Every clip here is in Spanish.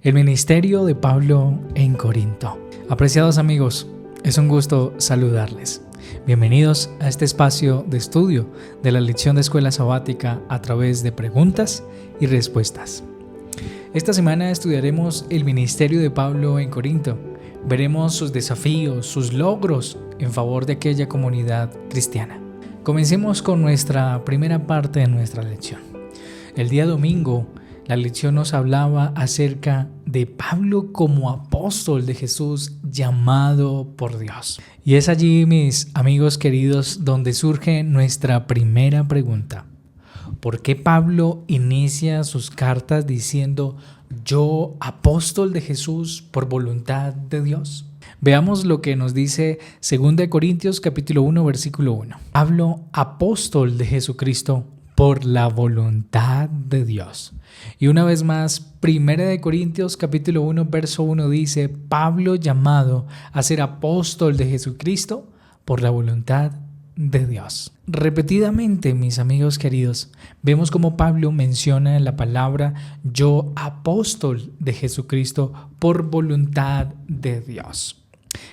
El ministerio de Pablo en Corinto. Apreciados amigos, es un gusto saludarles. Bienvenidos a este espacio de estudio de la lección de escuela sabática a través de preguntas y respuestas. Esta semana estudiaremos el ministerio de Pablo en Corinto. Veremos sus desafíos, sus logros en favor de aquella comunidad cristiana. Comencemos con nuestra primera parte de nuestra lección. El día domingo, la lección nos hablaba acerca de Pablo como apóstol de Jesús llamado por Dios. Y es allí, mis amigos queridos, donde surge nuestra primera pregunta. ¿Por qué Pablo inicia sus cartas diciendo yo, apóstol de Jesús por voluntad de Dios? Veamos lo que nos dice 2 Corintios capítulo 1, versículo 1. Pablo, apóstol de Jesucristo por la voluntad de Dios. Y una vez más, 1 Corintios capítulo 1, verso 1 dice, Pablo llamado a ser apóstol de Jesucristo por la voluntad de Dios. Repetidamente, mis amigos queridos, vemos como Pablo menciona la palabra yo, apóstol de Jesucristo por voluntad de Dios.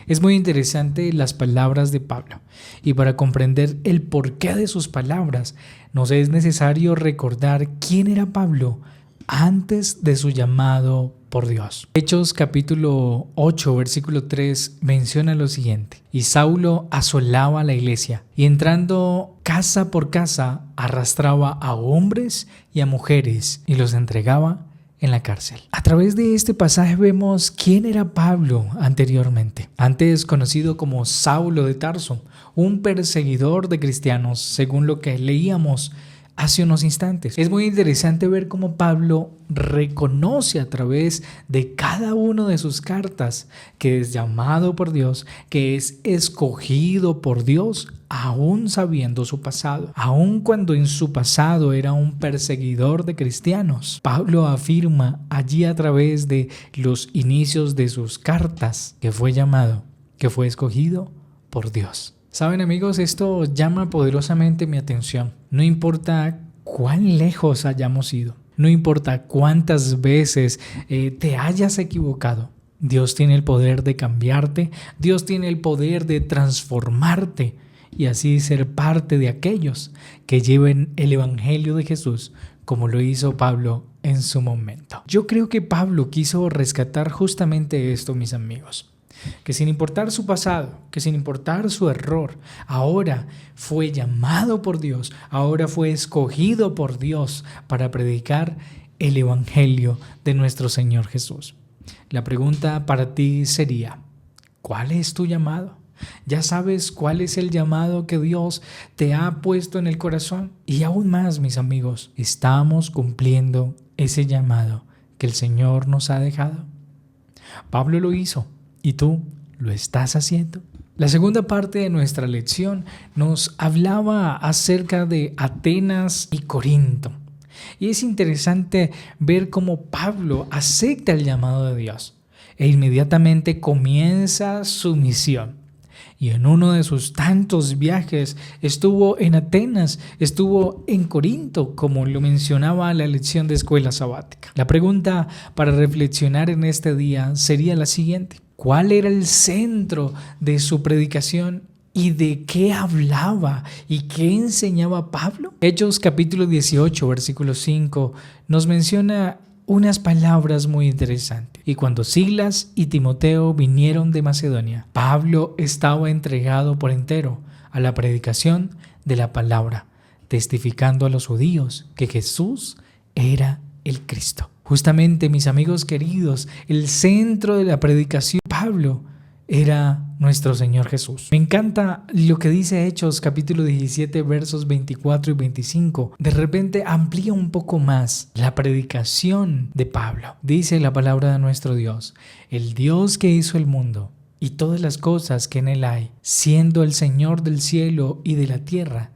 Es muy interesante las palabras de Pablo, y para comprender el porqué de sus palabras, nos es necesario recordar quién era Pablo antes de su llamado por Dios. Hechos capítulo 8, versículo 3 menciona lo siguiente: y Saulo asolaba la iglesia, y entrando casa por casa, arrastraba a hombres y a mujeres, y los entregaba en la cárcel. A través de este pasaje vemos quién era Pablo anteriormente, antes conocido como Saulo de Tarso, un perseguidor de cristianos, según lo que leíamos hace unos instantes. Es muy interesante ver cómo Pablo reconoce a través de cada una de sus cartas que es llamado por Dios, que es escogido por Dios, aún sabiendo su pasado. Aún cuando en su pasado era un perseguidor de cristianos, Pablo afirma allí a través de los inicios de sus cartas que fue llamado, que fue escogido por Dios. Saben amigos, esto llama poderosamente mi atención. No importa cuán lejos hayamos ido, no importa cuántas veces te hayas equivocado, Dios tiene el poder de cambiarte, Dios tiene el poder de transformarte y así ser parte de aquellos que lleven el evangelio de Jesús como lo hizo Pablo en su momento. Yo creo que Pablo quiso rescatar justamente esto, mis amigos. Que sin importar su pasado, que sin importar su error, ahora fue llamado por Dios, ahora fue escogido por Dios para predicar el evangelio de nuestro Señor Jesús. La pregunta para ti sería, ¿cuál es tu llamado? ¿Ya sabes cuál es el llamado que Dios te ha puesto en el corazón? Y aún más, mis amigos, ¿estamos cumpliendo ese llamado que el Señor nos ha dejado? Pablo lo hizo. ¿Y tú lo estás haciendo? La segunda parte de nuestra lección nos hablaba acerca de Atenas y Corinto. Y es interesante ver cómo Pablo acepta el llamado de Dios e inmediatamente comienza su misión. Y en uno de sus tantos viajes estuvo en Atenas, estuvo en Corinto, como lo mencionaba la lección de escuela sabática. La pregunta para reflexionar en este día sería la siguiente: ¿cuál era el centro de su predicación y de qué hablaba y qué enseñaba Pablo? Hechos capítulo 18, versículo 5 nos menciona unas palabras muy interesantes. Y cuando Silas y Timoteo vinieron de Macedonia, Pablo estaba entregado por entero a la predicación de la palabra, testificando a los judíos que Jesús era el Cristo. Justamente, mis amigos queridos, el centro de la predicación de Pablo era nuestro Señor Jesús. Me encanta lo que dice Hechos capítulo 17 versos 24 y 25. De repente amplía un poco más la predicación de Pablo. Dice la palabra de nuestro Dios: el Dios que hizo el mundo y todas las cosas que en él hay, siendo el Señor del cielo y de la tierra,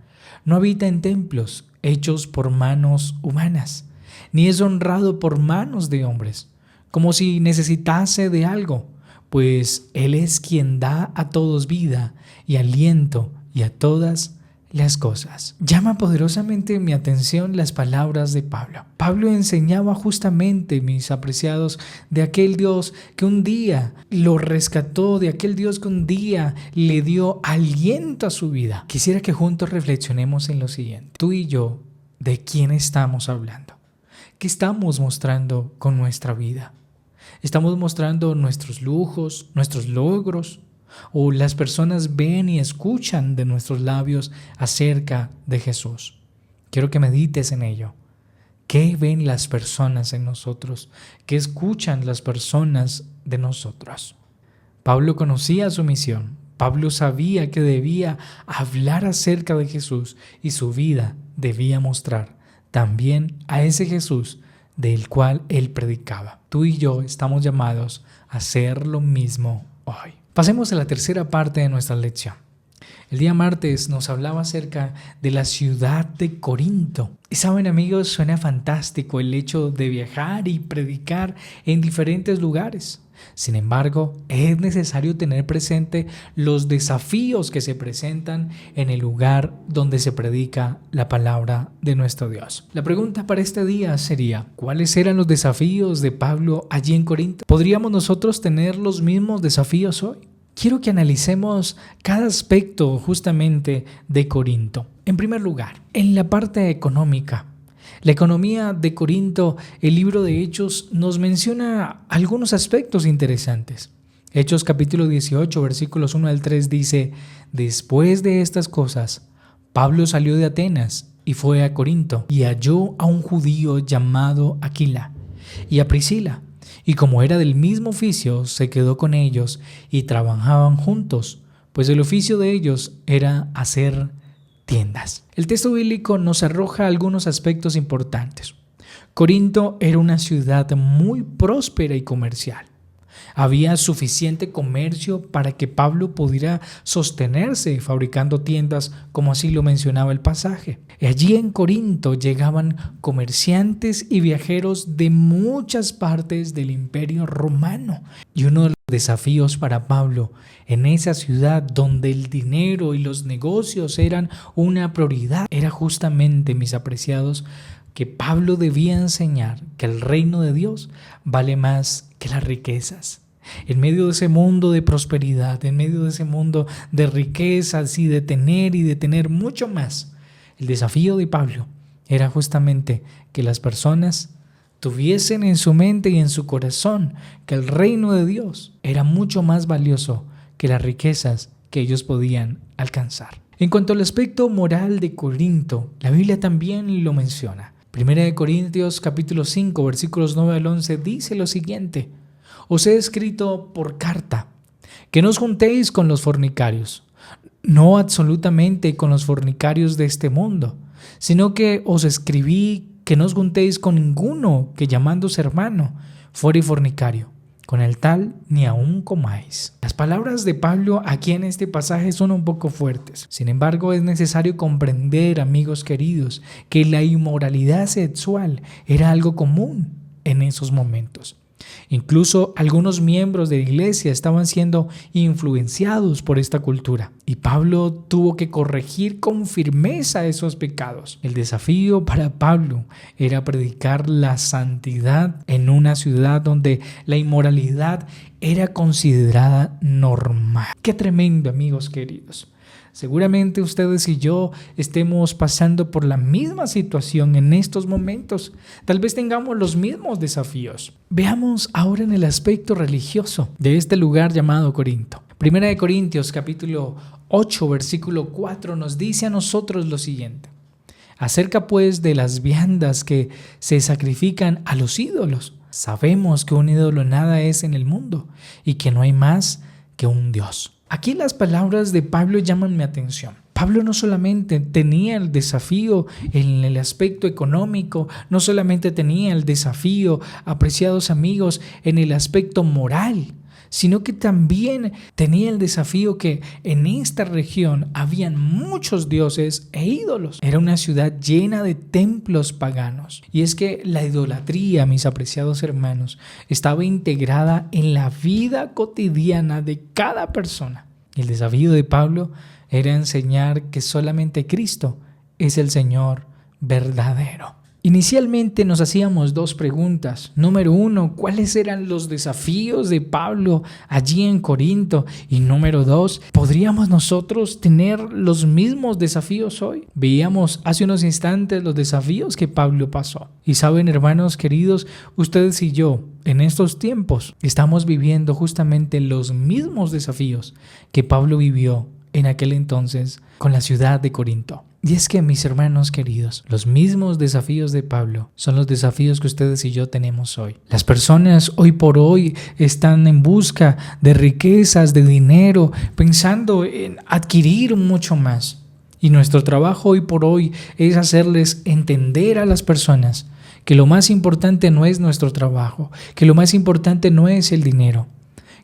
no habita en templos hechos por manos humanas, ni es honrado por manos de hombres, como si necesitase de algo, pues Él es quien da a todos vida y aliento y a todas las cosas. Llama poderosamente mi atención las palabras de Pablo. Pablo enseñaba justamente, mis apreciados, de aquel Dios que un día lo rescató, de aquel Dios que un día le dio aliento a su vida. Quisiera que juntos reflexionemos en lo siguiente. Tú y yo, ¿de quién estamos hablando? ¿Qué estamos mostrando con nuestra vida? ¿Estamos mostrando nuestros lujos, nuestros logros? ¿O las personas ven y escuchan de nuestros labios acerca de Jesús? Quiero que medites en ello. ¿Qué ven las personas en nosotros? ¿Qué escuchan las personas de nosotros? Pablo conocía su misión. Pablo sabía que debía hablar acerca de Jesús y su vida debía mostrar también a ese Jesús del cual él predicaba. Tú y yo estamos llamados a hacer lo mismo hoy. Pasemos a la tercera parte de nuestra lección. El día martes nos hablaba acerca de la ciudad de Corinto. Y saben, amigos, suena fantástico el hecho de viajar y predicar en diferentes lugares. Sin embargo, es necesario tener presente los desafíos que se presentan en el lugar donde se predica la palabra de nuestro Dios. La pregunta para este día sería, ¿cuáles eran los desafíos de Pablo allí en Corinto? ¿Podríamos nosotros tener los mismos desafíos hoy? Quiero que analicemos cada aspecto justamente de Corinto. En primer lugar, en la parte económica. La economía de Corinto, el libro de Hechos nos menciona algunos aspectos interesantes. Hechos capítulo 18, versículos 1 al 3 dice: Después de estas cosas, Pablo salió de Atenas y fue a Corinto y halló a un judío llamado Aquila y a Priscila. Y como era del mismo oficio, se quedó con ellos y trabajaban juntos, pues el oficio de ellos era hacer tiendas. El texto bíblico nos arroja algunos aspectos importantes. Corinto era una ciudad muy próspera y comercial. Había suficiente comercio para que Pablo pudiera sostenerse fabricando tiendas, como así lo mencionaba el pasaje. Allí en Corinto llegaban comerciantes y viajeros de muchas partes del Imperio Romano. Y uno de los desafíos para Pablo en esa ciudad donde el dinero y los negocios eran una prioridad era justamente, mis apreciados, que Pablo debía enseñar que el reino de Dios vale más que las riquezas. En medio de ese mundo de prosperidad, en medio de ese mundo de riquezas y de tener mucho más, el desafío de Pablo era justamente que las personas tuviesen en su mente y en su corazón que el reino de Dios era mucho más valioso que las riquezas que ellos podían alcanzar. En cuanto al aspecto moral de Corinto, la Biblia también lo menciona. Primera de Corintios capítulo 5, versículos 9 al 11 dice lo siguiente: Os he escrito por carta que no os juntéis con los fornicarios, no absolutamente con los fornicarios de este mundo, sino que os escribí que no os juntéis con ninguno que llamándose hermano fuere fornicario. Con el tal ni aun comáis. Las palabras de Pablo aquí en este pasaje son un poco fuertes. Sin embargo, es necesario comprender, amigos queridos, que la inmoralidad sexual era algo común en esos momentos. Incluso algunos miembros de la iglesia estaban siendo influenciados por esta cultura y Pablo tuvo que corregir con firmeza esos pecados. El desafío para Pablo era predicar la santidad en una ciudad donde la inmoralidad era considerada normal. ¡Qué tremendo, amigos queridos! Seguramente ustedes y yo estemos pasando por la misma situación en estos momentos. Tal vez tengamos los mismos desafíos. Veamos ahora en el aspecto religioso de este lugar llamado Corinto. Primera de Corintios capítulo 8 versículo 4 nos dice a nosotros lo siguiente: Acerca pues de las viandas que se sacrifican a los ídolos, sabemos que un ídolo nada es en el mundo y que no hay más que un Dios. Aquí las palabras de Pablo llaman mi atención. Pablo no solamente tenía el desafío en el aspecto económico, no solamente tenía el desafío, apreciados amigos, en el aspecto moral, sino que también tenía el desafío que en esta región habían muchos dioses e ídolos. Era una ciudad llena de templos paganos. Y es que la idolatría, mis apreciados hermanos, estaba integrada en la vida cotidiana de cada persona. Y el desafío de Pablo era enseñar que solamente Cristo es el Señor verdadero. Inicialmente nos hacíamos dos preguntas. Número uno, ¿cuáles eran los desafíos de Pablo allí en Corinto? Y número dos, ¿podríamos nosotros tener los mismos desafíos hoy? Veíamos hace unos instantes los desafíos que Pablo pasó. Y saben, hermanos queridos, ustedes y yo en estos tiempos estamos viviendo justamente los mismos desafíos que Pablo vivió en aquel entonces con la ciudad de Corinto. Y es que, mis hermanos queridos, los mismos desafíos de Pablo son los desafíos que ustedes y yo tenemos hoy. Las personas hoy por hoy están en busca de riquezas, de dinero, pensando en adquirir mucho más. Y nuestro trabajo hoy por hoy es hacerles entender a las personas que lo más importante no es nuestro trabajo, que lo más importante no es el dinero,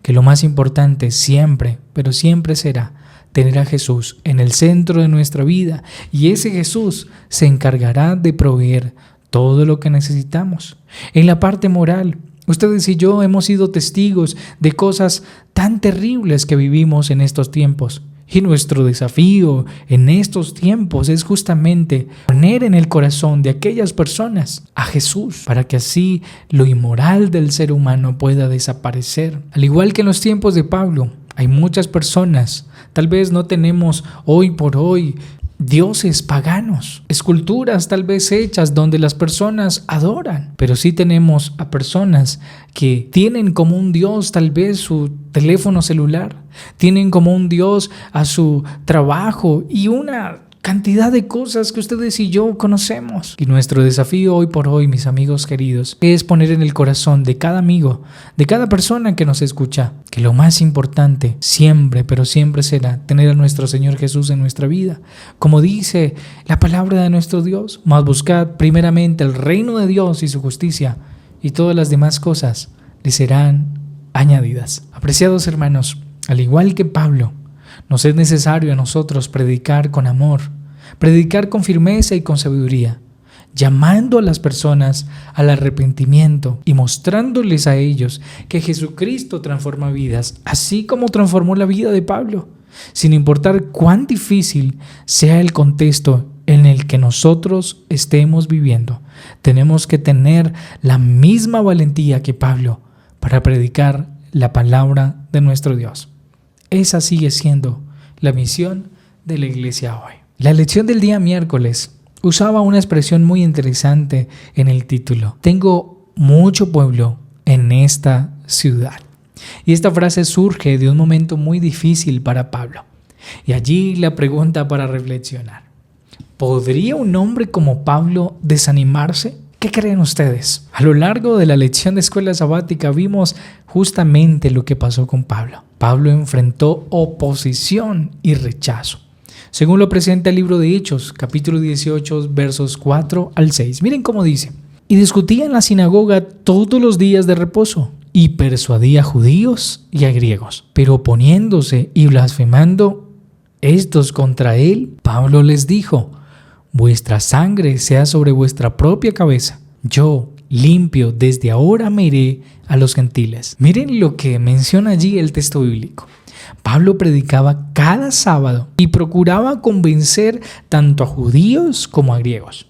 que lo más importante siempre, pero siempre será tener a Jesús en el centro de nuestra vida, y ese Jesús se encargará de proveer todo lo que necesitamos. En la parte moral, ustedes y yo hemos sido testigos de cosas tan terribles que vivimos en estos tiempos. Y nuestro desafío en estos tiempos es justamente poner en el corazón de aquellas personas a Jesús, para que así lo inmoral del ser humano pueda desaparecer. Al igual que en los tiempos de Pablo, hay muchas personas, tal vez no tenemos hoy por hoy dioses paganos, esculturas tal vez hechas donde las personas adoran, pero sí tenemos a personas que tienen como un dios tal vez su teléfono celular, tienen como un dios a su trabajo y una cantidad de cosas que ustedes y yo conocemos. Y nuestro desafío hoy por hoy, mis amigos queridos, es poner en el corazón de cada amigo, de cada persona que nos escucha, que lo más importante siempre, pero siempre será tener a nuestro Señor Jesús en nuestra vida. Como dice la palabra de nuestro Dios, mas buscad primeramente el reino de Dios y su justicia, y todas las demás cosas les serán añadidas. Apreciados hermanos, al igual que Pablo, nos es necesario a nosotros predicar con amor, predicar con firmeza y con sabiduría, llamando a las personas al arrepentimiento y mostrándoles a ellos que Jesucristo transforma vidas, así como transformó la vida de Pablo, sin importar cuán difícil sea el contexto en el que nosotros estemos viviendo. Tenemos que tener la misma valentía que Pablo para predicar la palabra de nuestro Dios. Esa sigue siendo la misión de la iglesia hoy. La lección del día miércoles usaba una expresión muy interesante en el título. Tengo mucho pueblo en esta ciudad. Y esta frase surge de un momento muy difícil para Pablo. Y allí la pregunta para reflexionar: ¿podría un hombre como Pablo desanimarse? ¿Qué creen ustedes? A lo largo de la lección de escuela sabática vimos justamente lo que pasó con Pablo. Pablo enfrentó oposición y rechazo, según lo presenta el libro de Hechos, capítulo 18, versos 4 al 6. Miren cómo dice: y discutía en la sinagoga todos los días de reposo, y persuadía a judíos y a griegos. Pero oponiéndose y blasfemando estos contra él, Pablo les dijo: vuestra sangre sea sobre vuestra propia cabeza. Yo, limpio, desde ahora me iré a los gentiles. Miren lo que menciona allí el texto bíblico. Pablo predicaba cada sábado y procuraba convencer tanto a judíos como a griegos.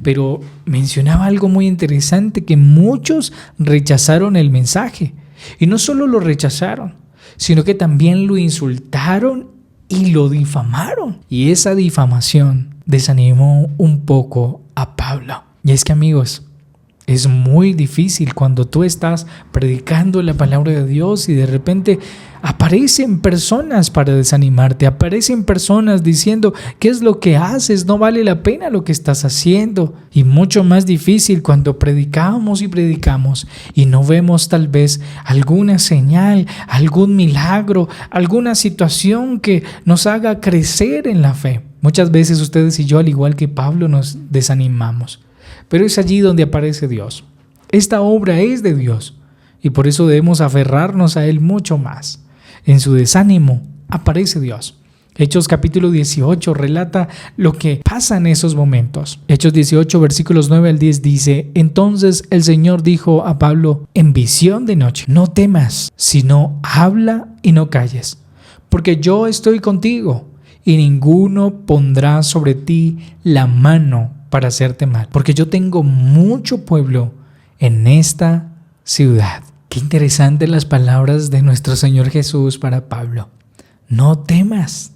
Pero mencionaba algo muy interesante, que muchos rechazaron el mensaje. Y no solo lo rechazaron, sino que también lo insultaron y lo difamaron. Y esa difamación desanimó un poco a Pablo. Y es que, amigos, es muy difícil cuando tú estás predicando la palabra de Dios y de repente aparecen personas para desanimarte, aparecen personas diciendo: ¿qué es lo que haces? No vale la pena lo que estás haciendo. Y mucho más difícil cuando predicamos y no vemos tal vez alguna señal, algún milagro, alguna situación que nos haga crecer en la fe. Muchas veces ustedes y yo, al igual que Pablo, nos desanimamos. Pero es allí donde aparece Dios. Esta obra es de Dios y por eso debemos aferrarnos a Él mucho más. En su desánimo aparece Dios. Hechos capítulo 18 relata lo que pasa en esos momentos. Hechos 18 versículos 9 al 10 dice: entonces el Señor dijo a Pablo en visión de noche: no temas, sino habla y no calles, porque yo estoy contigo y ninguno pondrá sobre ti la mano para hacerte mal, porque yo tengo mucho pueblo en esta ciudad. Qué interesantes las palabras de nuestro Señor Jesús para Pablo. No temas,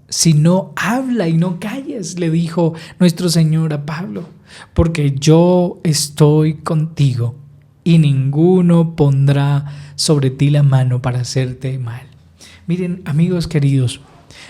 sino habla y no calles, le dijo nuestro Señor a Pablo, porque yo estoy contigo y ninguno pondrá sobre ti la mano para hacerte mal. Miren, amigos queridos,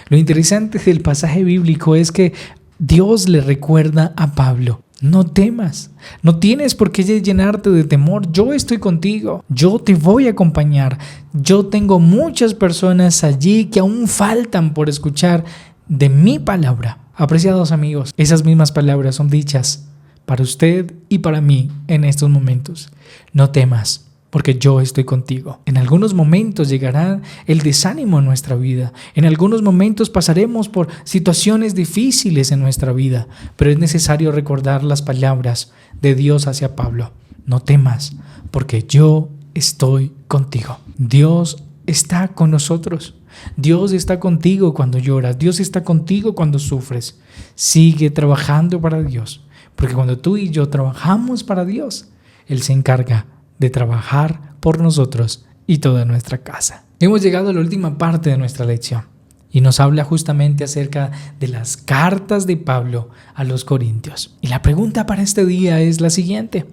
lo interesante del pasaje bíblico es que Dios le recuerda a Pablo: no temas, no tienes por qué llenarte de temor, yo estoy contigo, yo te voy a acompañar, yo tengo muchas personas allí que aún faltan por escuchar de mi palabra. Apreciados amigos, esas mismas palabras son dichas para usted y para mí en estos momentos. No temas, porque yo estoy contigo. En algunos momentos llegará el desánimo en nuestra vida. En algunos momentos pasaremos por situaciones difíciles en nuestra vida, pero es necesario recordar las palabras de Dios hacia Pablo. No temas, porque yo estoy contigo. Dios está con nosotros. Dios está contigo cuando lloras. Dios está contigo cuando sufres. Sigue trabajando para Dios, porque cuando tú y yo trabajamos para Dios, Él se encarga de trabajar por nosotros y toda nuestra casa. Hemos llegado a la última parte de nuestra lección y nos habla justamente acerca de las cartas de Pablo a los Corintios. Y la pregunta para este día es la siguiente: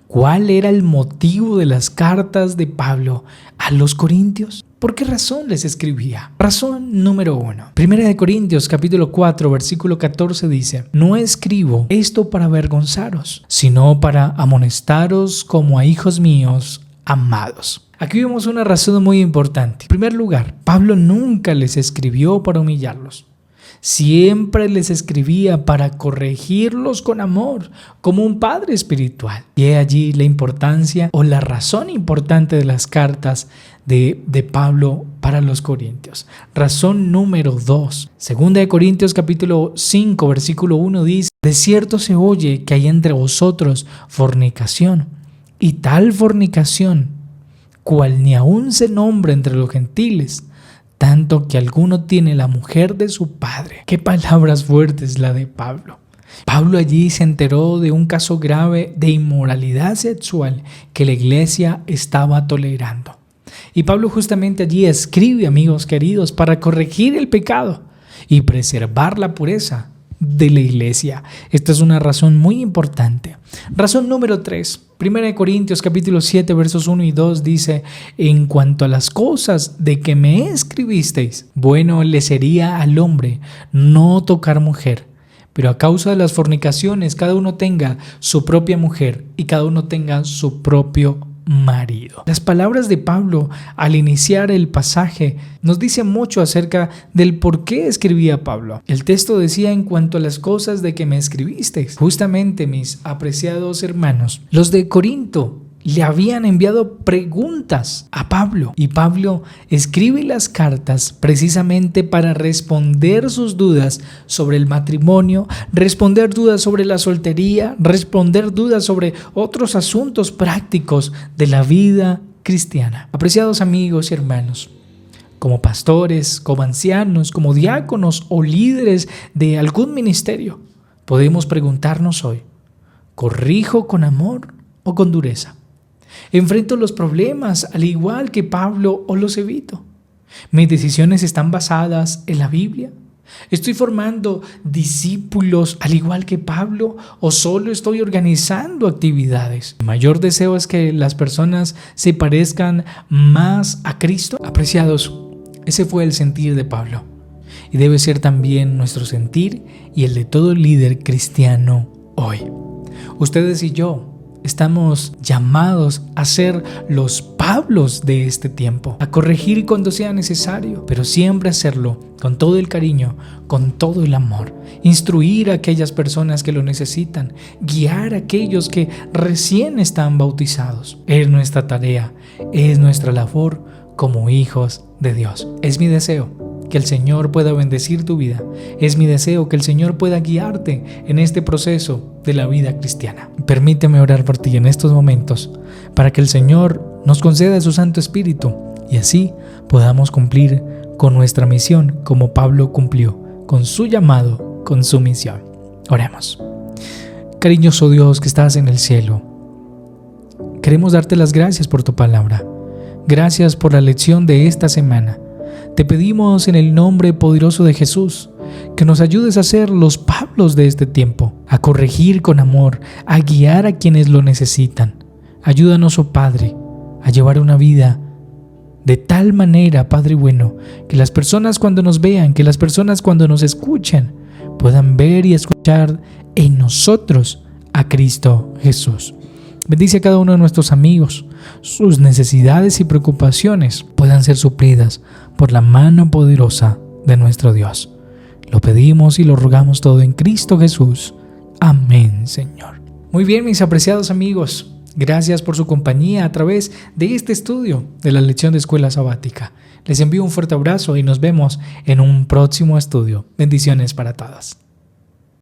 ¿cuál era el motivo de las cartas de Pablo a los Corintios? ¿Por qué razón les escribía? Razón número 1. Primera de Corintios capítulo 4 versículo 14 dice: no escribo esto para avergonzaros, sino para amonestaros como a hijos míos amados. Aquí vemos una razón muy importante. En primer lugar, Pablo nunca les escribió para humillarlos. Siempre les escribía para corregirlos con amor, como un padre espiritual. Y he allí la importancia o la razón importante de las cartas de Pablo para los Corintios. Razón número 2. Segunda de Corintios capítulo 5 versículo 1 dice: de cierto se oye que hay entre vosotros fornicación, y tal fornicación, cual ni aun se nombra entre los gentiles, tanto que alguno tiene la mujer de su padre. Qué palabras fuertes la de Pablo. Pablo allí se enteró de un caso grave de inmoralidad sexual que la iglesia estaba tolerando. Y Pablo justamente allí escribe, amigos queridos, para corregir el pecado y preservar la pureza de la iglesia. Esta es una razón muy importante. Razón número 3. Primera de Corintios capítulo 7 versos 1 y 2 dice: en cuanto a las cosas de que me escribisteis, bueno le sería al hombre no tocar mujer, pero a causa de las fornicaciones cada uno tenga su propia mujer y cada uno tenga su propio marido. Las palabras de Pablo al iniciar el pasaje nos dicen mucho acerca del por qué escribía Pablo. El texto decía: en cuanto a las cosas de que me escribisteis. Justamente, mis apreciados hermanos, los de Corinto le habían enviado preguntas a Pablo y Pablo escribe las cartas precisamente para responder sus dudas sobre el matrimonio, responder dudas sobre la soltería, responder dudas sobre otros asuntos prácticos de la vida cristiana. Apreciados amigos y hermanos, como pastores, como ancianos, como diáconos o líderes de algún ministerio, podemos preguntarnos hoy: ¿corrijo con amor o con dureza? ¿Enfrento los problemas al igual que Pablo o los evito? ¿Mis decisiones están basadas en la Biblia? ¿Estoy formando discípulos al igual que Pablo o solo estoy organizando actividades? Mi mayor deseo es que las personas se parezcan más a Cristo. Apreciados, ese fue el sentir de Pablo y debe ser también nuestro sentir y el de todo líder cristiano hoy. Ustedes y yo estamos llamados a ser los Pablos de este tiempo, a corregir cuando sea necesario, pero siempre hacerlo con todo el cariño, con todo el amor, instruir a aquellas personas que lo necesitan, guiar a aquellos que recién están bautizados. Es nuestra tarea, es nuestra labor como hijos de Dios. Es mi deseo que el Señor pueda bendecir tu vida. Es mi deseo que el Señor pueda guiarte en este proceso de la vida cristiana. Permíteme orar por ti en estos momentos para que el Señor nos conceda su Santo Espíritu y así podamos cumplir con nuestra misión como Pablo cumplió con su llamado, con su misión. Oremos. Cariñoso Dios que estás en el cielo, queremos darte las gracias por tu palabra. Gracias por la lección de esta semana. Te pedimos en el nombre poderoso de Jesús que nos ayudes a ser los Pablos de este tiempo, a corregir con amor, a guiar a quienes lo necesitan. Ayúdanos, oh Padre, a llevar una vida de tal manera, Padre bueno, que las personas cuando nos vean, que las personas cuando nos escuchen, puedan ver y escuchar en nosotros a Cristo Jesús. Bendice a cada uno de nuestros amigos. Sus necesidades y preocupaciones puedan ser suplidas por la mano poderosa de nuestro Dios. Lo pedimos y lo rogamos todo en Cristo Jesús. Amén, Señor. Muy bien, mis apreciados amigos. Gracias por su compañía a través de este estudio de la lección de escuela sabática. Les envío un fuerte abrazo y nos vemos en un próximo estudio. Bendiciones para todos.